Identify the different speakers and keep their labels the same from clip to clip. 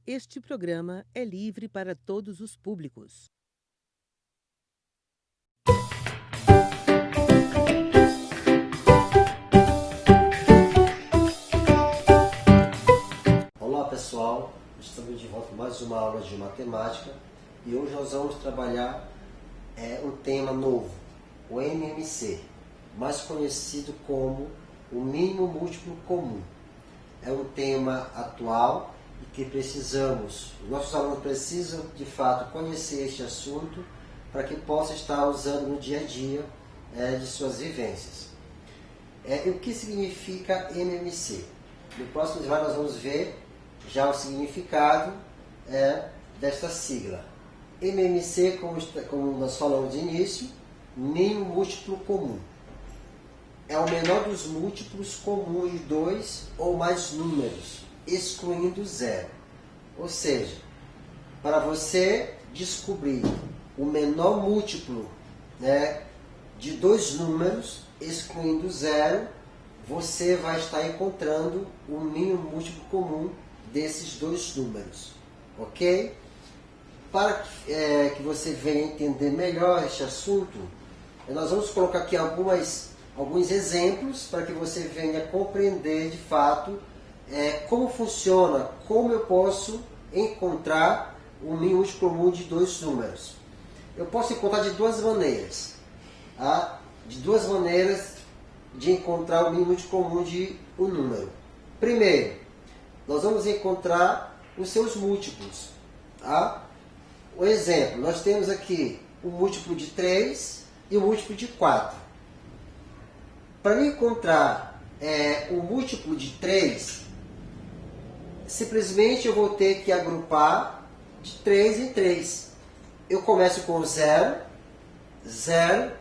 Speaker 1: Este programa é livre para todos os públicos.
Speaker 2: Olá pessoal, estamos de volta com mais uma aula de matemática e hoje nós vamos trabalhar um tema novo, o MMC, mais conhecido como o mínimo múltiplo comum. É um tema atual e que nossos alunos precisam de fato conhecer este assunto para que possam estar usando no dia a dia de suas vivências. E o que significa MMC? No próximo slide nós vamos ver já o significado desta sigla. MMC, como nós falamos de início, mínimo múltiplo comum. É o menor dos múltiplos comuns de dois ou mais números, excluindo zero. Ou seja, para você descobrir o menor múltiplo de dois números, excluindo zero, você vai estar encontrando o mínimo múltiplo comum desses dois números, ok? Para que você venha entender melhor este assunto, nós vamos colocar aqui alguns exemplos para que você venha compreender de fato como funciona, como eu posso encontrar o mínimo múltiplo comum de dois números. Eu posso encontrar de duas maneiras, tá? De duas maneiras de encontrar o mínimo múltiplo comum de um número. Primeiro, nós vamos encontrar os seus múltiplos. Tá? O exemplo, nós temos aqui o múltiplo de 3 e o múltiplo de 4. Para encontrar o múltiplo de 3, simplesmente eu vou ter que agrupar de 3 em 3. Eu começo com 0,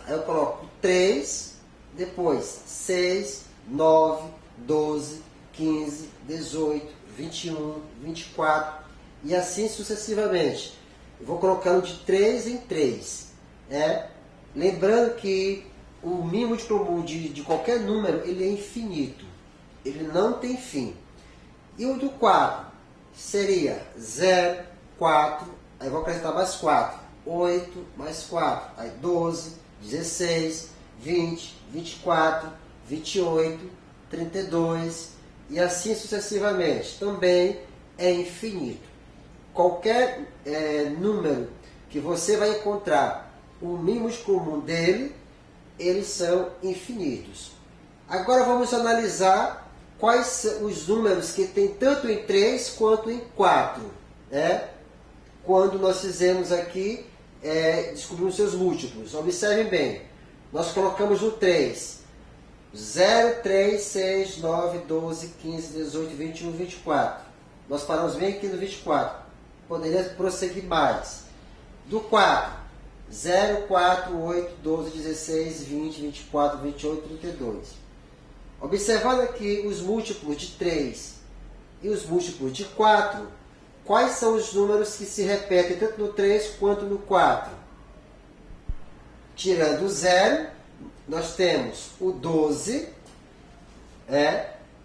Speaker 2: aí eu coloco 3, depois 6, 9, 12, 15, 18, 21, 24 e assim sucessivamente. Eu vou colocando de 3 em 3. Lembrando que o mínimo múltiplo comum de qualquer número ele é infinito. Ele não tem fim. E o do 4 seria 0, 4, aí vou acrescentar mais 4. 8 mais 4, aí 12, 16, 20, 24, 28, 32 e assim sucessivamente. Também é infinito. Qualquer número que você vai encontrar o mínimo comum dele, eles são infinitos. Agora vamos analisar quais são os números que tem tanto em 3 quanto em 4. Quando nós fizemos aqui, descobrimos seus múltiplos. Observem bem, nós colocamos no 3. 0, 3, 6, 9, 12, 15, 18, 21, 24. Nós paramos bem aqui no 24. Poderia prosseguir mais. Do 4. 0, 4, 8, 12, 16, 20, 24, 28, 32. Observando aqui os múltiplos de 3 e os múltiplos de 4, quais são os números que se repetem tanto no 3 quanto no 4? Tirando o 0, nós temos o 12,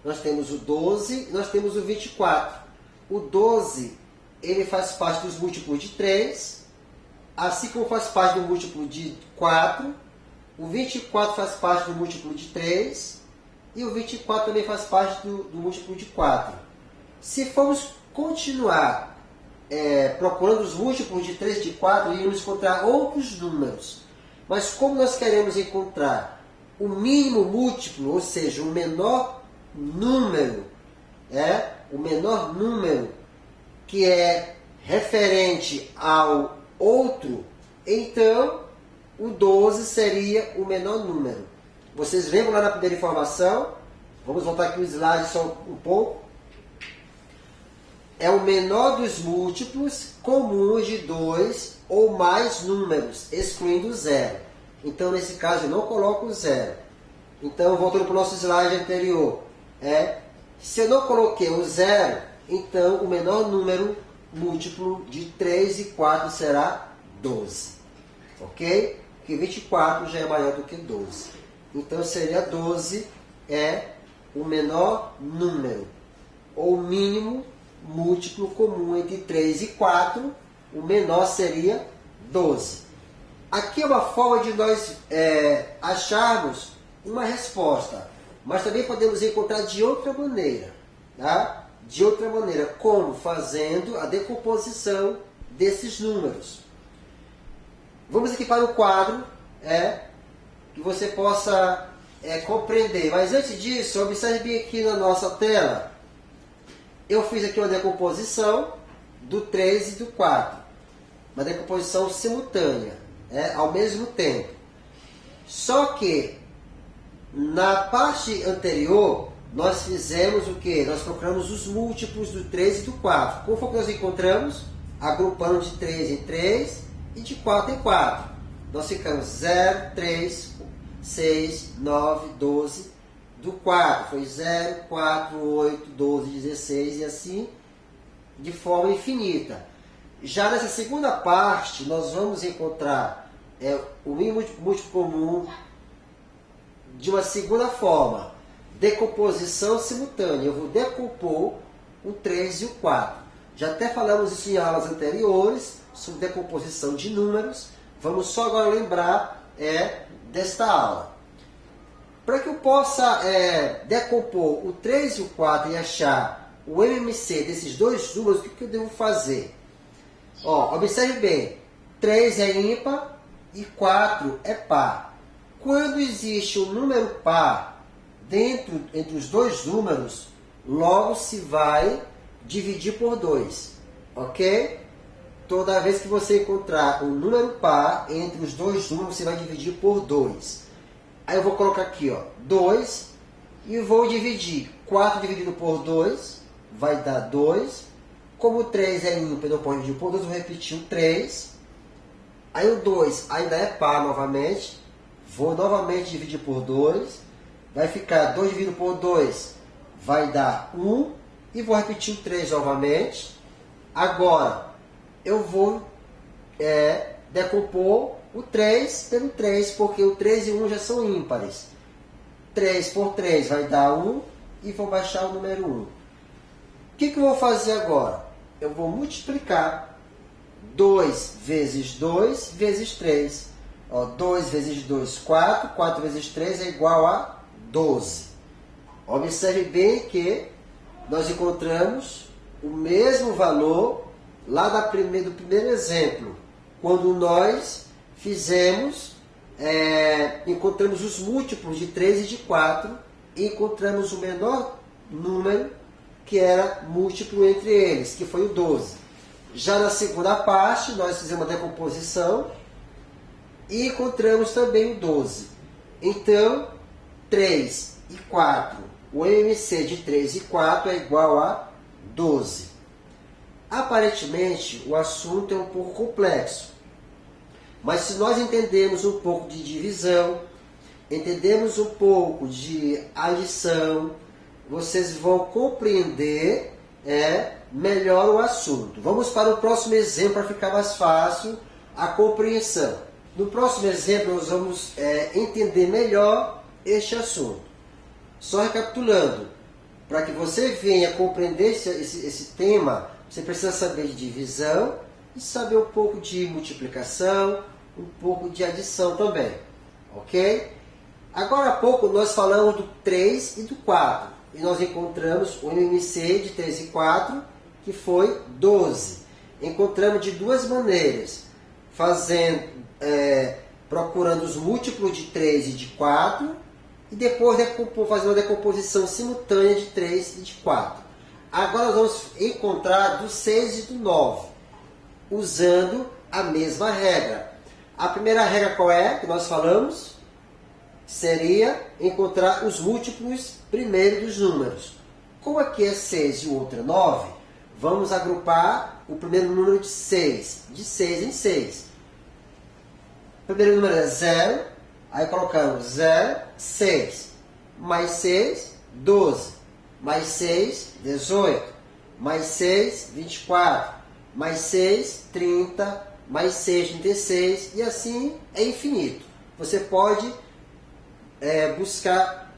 Speaker 2: nós temos o 12 e nós temos o 24. O 12, ele faz parte dos múltiplos de 3, assim como faz parte do múltiplo de 4. O 24 faz parte do múltiplo de 3 e o 24 também faz parte do múltiplo de 4. Se formos continuar procurando os múltiplos de 3 e de 4, iremos encontrar outros números. Mas como nós queremos encontrar o mínimo múltiplo, ou seja, o menor número, que é referente ao outro, então o 12 seria o menor número. Vocês lembram lá na primeira informação? Vamos voltar aqui o slide só um pouco. É o menor dos múltiplos comuns de 2 ou mais números, excluindo zero. Então, nesse caso, eu não coloco o zero. Então, voltando para o nosso slide anterior. Se eu não coloquei o zero, então o menor número múltiplo de 3 e 4 será 12. Ok? Porque 24 já é maior do que 12. Então, seria 12 o menor número, ou mínimo múltiplo comum entre 3 e 4, o menor seria 12. Aqui é uma forma de nós acharmos uma resposta, mas também podemos encontrar de outra maneira, tá? De outra maneira, como? Fazendo a decomposição desses números. Vamos aqui para o quadro, que você possa compreender. Mas antes disso, observe bem aqui na nossa tela. Eu fiz aqui uma decomposição do 3 e do 4. Uma decomposição simultânea, ao mesmo tempo. Só que, na parte anterior, nós fizemos o quê? Nós procuramos os múltiplos do 3 e do 4. Como foi que nós encontramos? Agrupando de 3 em 3 e de 4 em 4. Nós ficamos 0, 3, 6, 9, 12. Do 4 foi 0, 4, 8, 12, 16 e assim de forma infinita. Já nessa segunda parte, nós vamos encontrar o mínimo múltiplo comum de uma segunda forma. Decomposição simultânea. Eu vou decompor o 3 e o 4. Já até falamos isso em aulas anteriores, sobre decomposição de números. Vamos só agora lembrar desta aula. Para que eu possa decompor o 3 e o 4 e achar o MMC desses dois números, o que eu devo fazer? Observe bem, 3 é ímpar e 4 é par. Quando existe um número par entre os dois números, logo se vai dividir por 2, ok? Toda vez que você encontrar um número par entre os dois números, você vai dividir por 2. Aí eu vou colocar aqui, 2, e vou dividir. 4 dividido por 2 vai dar 2. Como o 3 é ímpar, não pode dividir por 2, eu vou repetir o 3. Aí o 2 ainda é par novamente. Vou novamente dividir por 2. Vai ficar 2 dividido por 2, vai dar 1. E vou repetir o 3 novamente. Agora, eu vou decompor o 3 pelo 3, porque o 3 e o 1 já são ímpares. 3 por 3 vai dar 1 e vou baixar o número 1. O que eu vou fazer agora? Eu vou multiplicar 2 vezes 2 vezes 3. 2 vezes 2, 4. 4 vezes 3 é igual a 12. Observe bem que nós encontramos o mesmo valor lá do primeiro exemplo, quando nós encontramos os múltiplos de 3 e de 4 e encontramos o menor número que era múltiplo entre eles, que foi o 12. Já na segunda parte, nós fizemos uma decomposição e encontramos também o 12. Então, 3 e 4, o MMC de 3 e 4 é igual a 12. Aparentemente, o assunto é um pouco complexo. Mas se nós entendemos um pouco de divisão, entendemos um pouco de adição, vocês vão compreender melhor o assunto. Vamos para o próximo exemplo para ficar mais fácil a compreensão. No próximo exemplo, nós vamos entender melhor este assunto. Só recapitulando, para que você venha compreender esse tema, você precisa saber de divisão e saber um pouco de multiplicação, um pouco de adição também. Ok? Agora há pouco nós falamos do 3 e do 4. E nós encontramos o MMC de 3 e 4, que foi 12. Encontramos de duas maneiras. Procurando os múltiplos de 3 e de 4. E depois fazendo uma decomposição simultânea de 3 e de 4. Agora nós vamos encontrar do 6 e do 9, usando a mesma regra. A primeira regra qual é que nós falamos? Seria encontrar os múltiplos primeiro dos números. Como aqui é 6 e o outro é 9, vamos agrupar o primeiro número de 6 em 6. O primeiro número é 0, aí colocamos 0, 6, mais 6, 12, mais 6, 18, mais 6, 24, mais 6, 30, mais 6, 36, e assim é infinito. Você pode buscar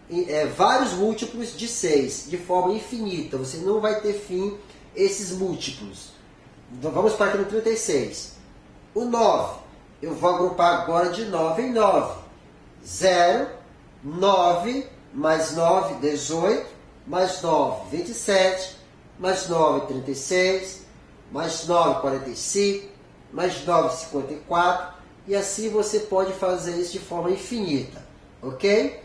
Speaker 2: vários múltiplos de 6 de forma infinita. Você não vai ter fim esses múltiplos. Então vamos para aqui no 36. O 9, eu vou agrupar agora de 9 em 9. 0, 9, mais 9, 18, mais 9, 27, mais 9, 36, mais 9, 45, mais 9, 54, e assim você pode fazer isso de forma infinita, ok?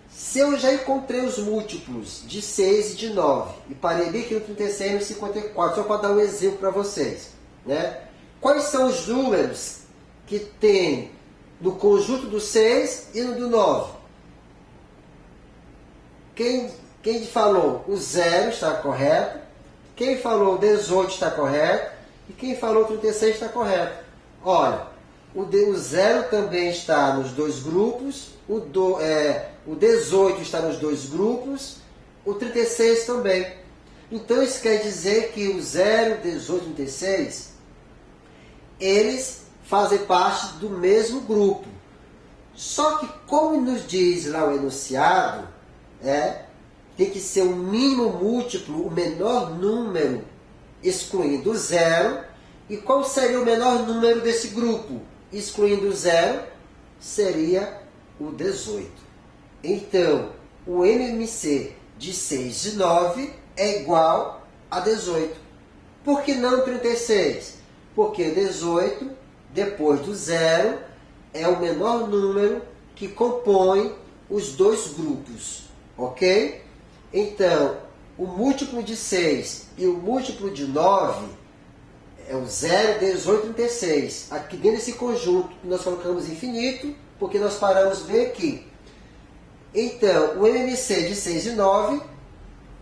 Speaker 2: Se eu já encontrei os múltiplos de 6 e de 9, e parei bem aqui no 36 e no 54, só para dar um exemplo para vocês, né? Quais são os números que tem no conjunto do 6 e no do 9? Quem falou o 0 está correto, quem falou o 18 está correto, e quem falou o 36 está correto. Olha, o 0 também está nos dois grupos, o 18 está nos dois grupos, o 36 também. Então isso quer dizer que o 0, 18 e 36, eles fazem parte do mesmo grupo. Só que, como nos diz lá o enunciado, tem que ser o mínimo múltiplo, o menor número, excluindo o 0. E qual seria o menor número desse grupo? Excluindo o 0, seria o 18. Então, o MMC de 6 e 9 é igual a 18. Por que não 36? Porque 18, depois do 0, é o menor número que compõe os dois grupos. Ok? Então, o múltiplo de 6 e o múltiplo de 9 é o 0, 18 e 36. Aqui dentro desse conjunto, nós colocamos infinito, porque nós paramos bem aqui. Então, o MMC de 6 e 9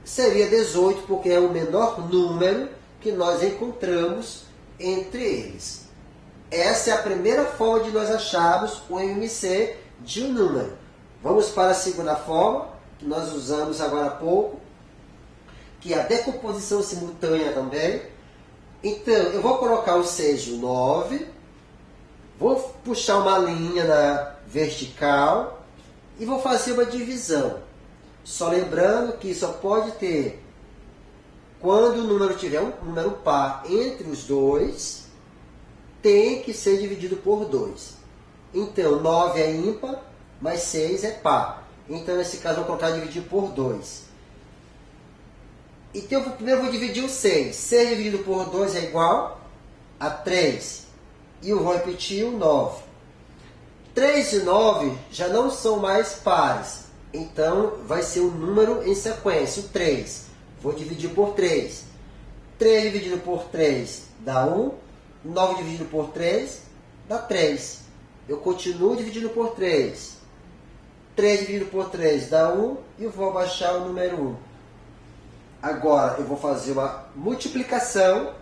Speaker 2: seria 18, porque é o menor número que nós encontramos entre eles. Essa é a primeira forma de nós acharmos o MMC de um número. Vamos para a segunda forma, que nós usamos agora há pouco, que é a decomposição simultânea também. Então, eu vou colocar o 6 e o 9, vou puxar uma linha na vertical e vou fazer uma divisão. Só lembrando que só pode ter, quando o número tiver um número par entre os dois, tem que ser dividido por 2. Então, 9 é ímpar, mas 6 é par. Então, nesse caso, eu vou colocar dividir por 2. Então, primeiro eu vou dividir o 6. 6 dividido por 2 é igual a 3. E eu vou repetir o 9. 3 e 9 já não são mais pares. Então, vai ser um número em sequência, o 3. Vou dividir por 3. 3 dividido por 3 dá 1. 9 dividido por 3 dá 3. Eu continuo dividindo por 3. 3 dividido por 3 dá 1 e eu vou abaixar o número 1. Agora eu vou fazer uma multiplicação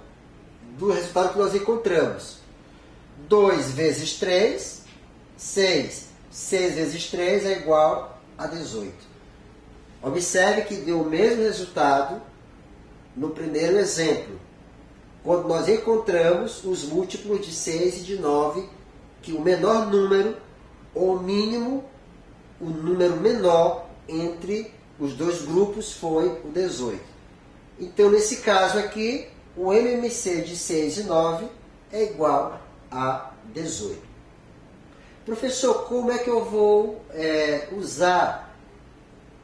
Speaker 2: do resultado que nós encontramos. 2 vezes 3, 6. 6 vezes 3 é igual a 18. Observe que deu o mesmo resultado no primeiro exemplo, quando nós encontramos os múltiplos de 6 e de 9, que o menor número, ou o mínimo, o número menor entre os dois grupos foi o 18. Então, nesse caso aqui, o MMC de 6 e 9 é igual a 18. Professor, como é que eu vou usar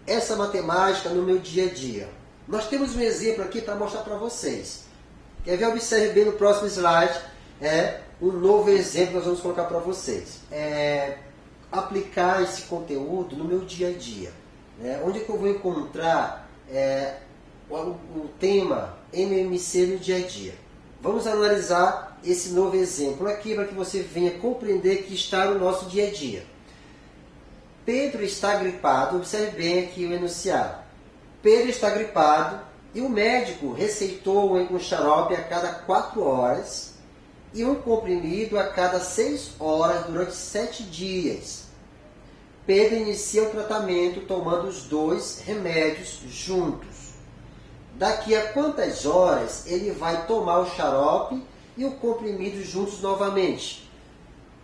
Speaker 2: essa matemática no meu dia a dia? Nós temos um exemplo aqui para mostrar para vocês. Quer ver? Observe bem no próximo slide. Um novo exemplo que nós vamos colocar para vocês. Aplicar esse conteúdo no meu dia a dia. Onde é que eu vou encontrar o tema MMC no dia a dia? Vamos analisar esse novo exemplo aqui para que você venha compreender que está no nosso dia a dia. Pedro está gripado, observe bem aqui o enunciado. Pedro está gripado e o médico receitou um xarope a cada 4 horas e um comprimido a cada 6 horas durante 7 dias. Pedro inicia o tratamento tomando os 2 remédios juntos. Daqui a quantas horas ele vai tomar o xarope e o comprimido juntos novamente?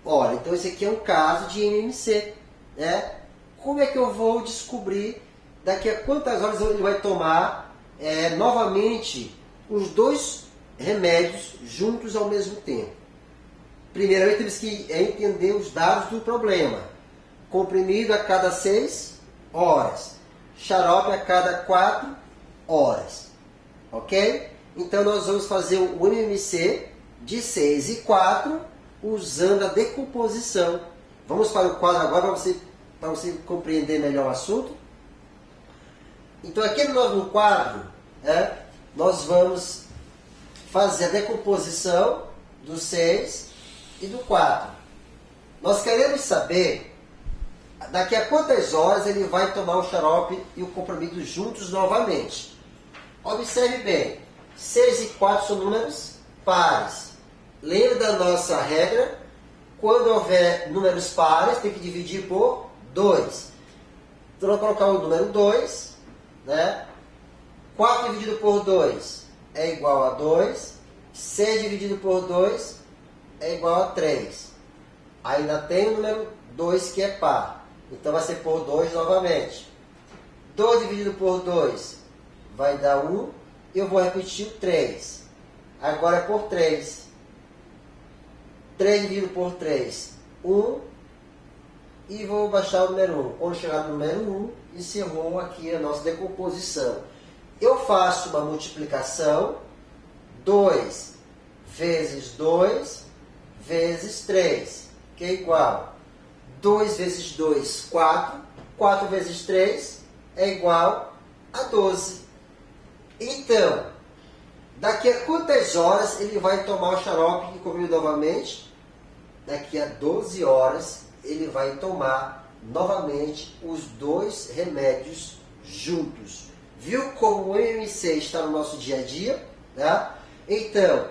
Speaker 2: Olha, então esse aqui é um caso de MMC. Como é que eu vou descobrir daqui a quantas horas ele vai tomar novamente os dois remédios juntos ao mesmo tempo. Primeiramente, temos que entender os dados do problema. Comprimido a cada 6 horas. Xarope a cada 4 horas. Ok? Então, nós vamos fazer o MMC de 6 e 4 usando a decomposição. Vamos para o quadro agora para você compreender melhor o assunto. Então, aqui no quadro, nós vamos fazer a decomposição do 6 e do 4. Nós queremos saber daqui a quantas horas ele vai tomar o xarope e o comprimido juntos novamente. Observe bem, 6 e 4 são números pares. Lembra da nossa regra? Quando houver números pares, tem que dividir por 2. Então, vou colocar o número 2, né? 4 dividido por 2 é igual a 2. 6 dividido por 2 é igual a 3. Ainda tem o número 2 que é par. Então vai ser por 2 novamente. 2 dividido por 2 vai dar 1. Eu vou repetir o 3. Agora é por 3. 3 dividido por 3, 1. E vou baixar o número 1. Quando chegar no número 1, encerrou aqui a nossa decomposição. Eu faço uma multiplicação. 2 vezes 2 vezes 3, que é igual 2 vezes 2, 4. 4 vezes 3 é igual a 12. Então, daqui a quantas horas ele vai tomar o xarope que comprimido novamente? Daqui a 12 horas ele vai tomar novamente os dois remédios juntos. Viu como o MMC está no nosso dia a dia? Tá? Então,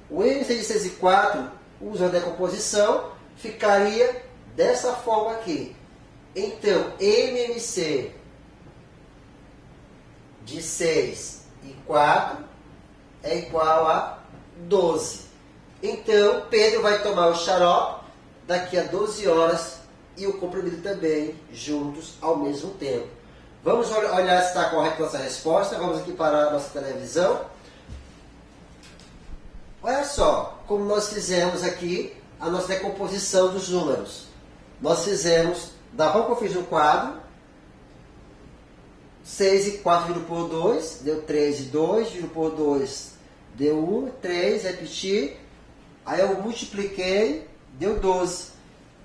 Speaker 2: o MMC de 6 e 4, usando a decomposição, ficaria dessa forma aqui. Então, MMC de 6 e 4 é igual a 12. Então, Pedro vai tomar o xarope daqui a 12 horas e o comprimido também, juntos ao mesmo tempo. Vamos olhar se está correta a nossa resposta. Vamos aqui para a nossa televisão. Olha só como nós fizemos aqui a nossa decomposição dos números. Nós fizemos, da forma que eu fiz no quadro, 6 e 4 dividido por 2, deu 3 e 2, dividido por 2, deu 1, 3, repetir. Aí eu multipliquei, deu 12.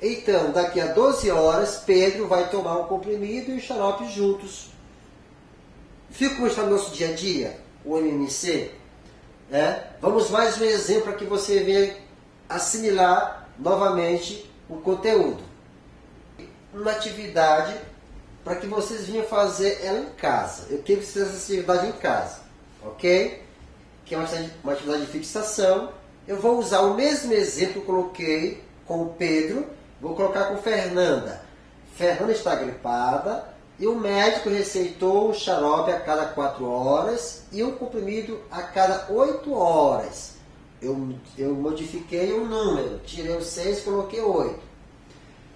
Speaker 2: Então, daqui a 12 horas, Pedro vai tomar o comprimido e o xarope juntos. Viu como está no nosso dia a dia, o MMC? Vamos mais um exemplo para que você venha assimilar novamente o conteúdo. Uma atividade para que vocês venham fazer ela em casa. Eu quero que vocês façam essa atividade em casa, ok? Que é uma atividade de fixação. Eu vou usar o mesmo exemplo que eu coloquei com o Pedro, vou colocar com Fernanda. Fernanda está gripada e o médico receitou o xarope a cada 4 horas e o comprimido a cada 8 horas. Eu modifiquei o número, tirei o 6 e coloquei 8.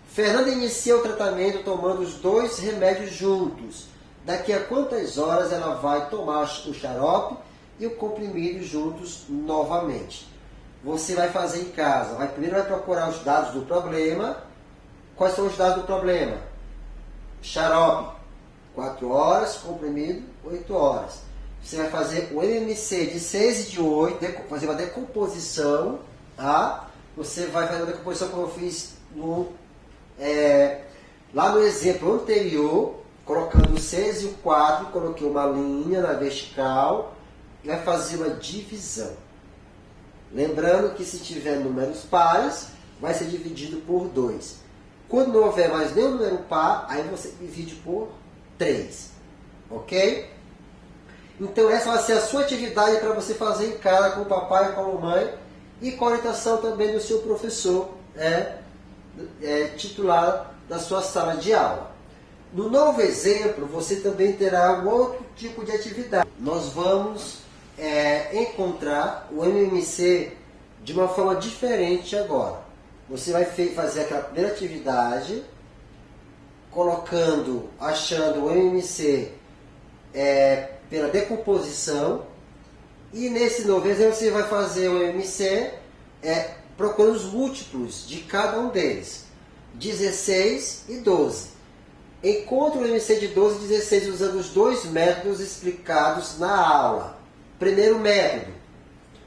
Speaker 2: Fernanda inicia o tratamento tomando os dois remédios juntos. Daqui a quantas horas ela vai tomar o xarope e o comprimido juntos novamente? Você vai fazer em casa. Primeiro vai procurar os dados do problema. Quais são os dados do problema? Xarope, 4 horas, comprimido, 8 horas. Você vai fazer o MMC de 6 e de 8, fazer uma decomposição. Tá? Você vai fazer a decomposição como eu fiz lá no exemplo anterior, colocando o 6 e o 4, coloquei uma linha na vertical e vai fazer uma divisão. Lembrando que se tiver números pares, vai ser dividido por 2. Quando não houver mais nenhum número par, aí você divide por 3. Ok? Então essa vai ser a sua atividade para você fazer em casa com o papai e com a mamãe e com a orientação também do seu professor titular da sua sala de aula. No novo exemplo, você também terá um outro tipo de atividade. Nós vamos encontrar o MMC de uma forma diferente agora. Você vai fazer aquela primeira atividade, achando o MMC pela decomposição, E nesse novo exemplo você vai fazer o MMC procurando os múltiplos de cada um deles. 16 e 12. Encontre o MMC de 12 e 16 usando os dois métodos explicados na aula. Primeiro método,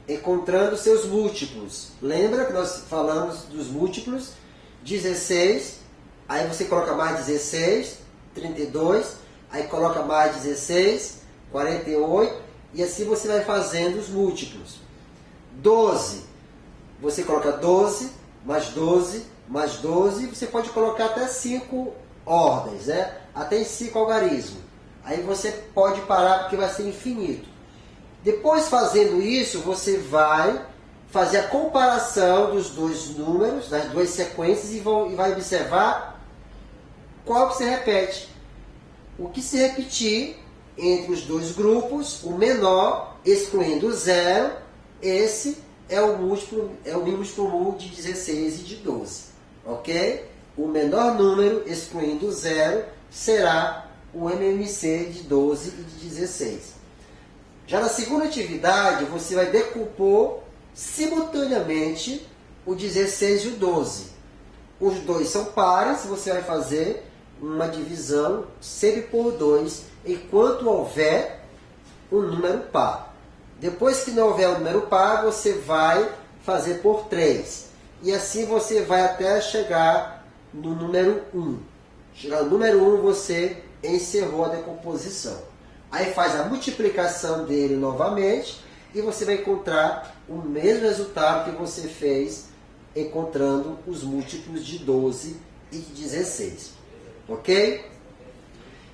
Speaker 2: encontrando seus múltiplos. Lembra que nós falamos dos múltiplos? 16, aí você coloca mais 16, 32, aí coloca mais 16, 48, e assim você vai fazendo os múltiplos. 12, você coloca 12, mais 12, mais 12, você pode colocar até 5 ordens, né? Até em 5 algarismos. Aí você pode parar porque vai ser infinito. Depois, fazendo isso, você vai fazer a comparação dos dois números, das duas sequências, e vai observar qual que se repete. O que se repetir entre os dois grupos, o menor, excluindo o zero, esse é o mínimo comum de 16 e de 12. Ok? O menor número, excluindo o zero, será o MMC de 12 e de 16. Já na segunda atividade, você vai decompor simultaneamente o 16 e o 12. Os dois são pares, você vai fazer uma divisão sempre por 2, enquanto houver um número par. Depois que não houver um número par, você vai fazer por 3. E assim você vai até chegar no número 1. Chegar no número 1, você encerrou a decomposição. Aí faz a multiplicação dele novamente e você vai encontrar o mesmo resultado que você fez encontrando os múltiplos de 12 e de 16. Ok?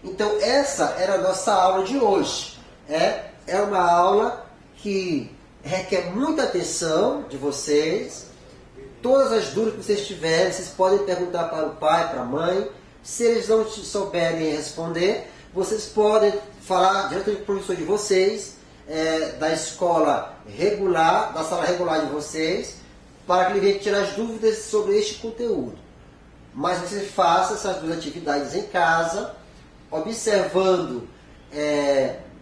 Speaker 2: Então essa era a nossa aula de hoje. É uma aula que requer muita atenção de vocês. Todas as dúvidas que vocês tiverem, vocês podem perguntar para o pai, para a mãe. Se eles não souberem responder, vocês podem falar direto com o professor de vocês, da escola regular, da sala regular de vocês, para que ele venha tirar as dúvidas sobre este conteúdo. Mas você faça essas duas atividades em casa, observando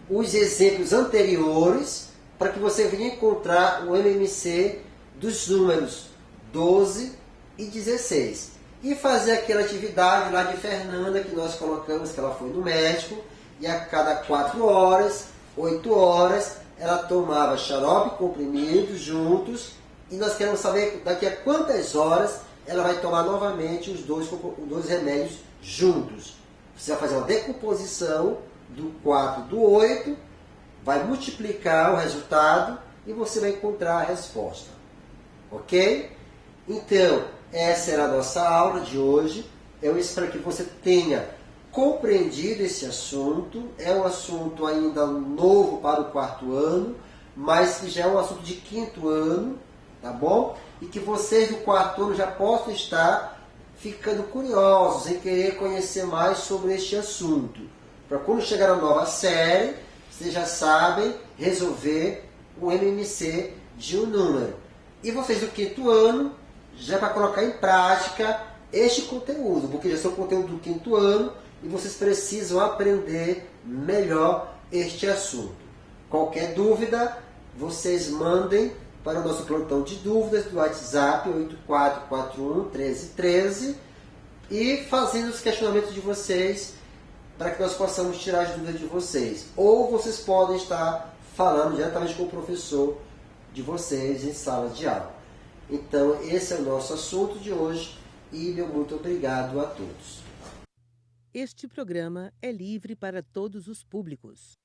Speaker 2: os exemplos anteriores, para que você venha encontrar o MMC dos números 12 e 16. E fazer aquela atividade lá de Fernanda que nós colocamos, que ela foi no médico, e a cada 4 horas, 8 horas, ela tomava xarope e comprimido juntos, e nós queremos saber daqui a quantas horas ela vai tomar novamente os dois remédios juntos. Você vai fazer uma decomposição do 4 do 8, vai multiplicar o resultado e você vai encontrar a resposta. Ok? Então, essa era a nossa aula de hoje. Eu espero que você tenha compreendido esse assunto. É um assunto ainda novo para o 4º ano, mas que já é um assunto de 5º ano, tá bom? E que vocês do 4º ano já possam estar ficando curiosos em querer conhecer mais sobre este assunto. Para quando chegar na nova série, vocês já sabem resolver o MMC de um número. E vocês do 5º ano já para colocar em prática este conteúdo, porque já são conteúdo do 5º ano e vocês precisam aprender melhor este assunto. Qualquer dúvida, vocês mandem para o nosso plantão de dúvidas do WhatsApp 8441-1313 e fazendo os questionamentos de vocês para que nós possamos tirar as dúvidas de vocês. Ou vocês podem estar falando diretamente com o professor de vocês em sala de aula. Então, esse é o nosso assunto de hoje e meu muito obrigado a todos.
Speaker 1: Este programa é livre para todos os públicos.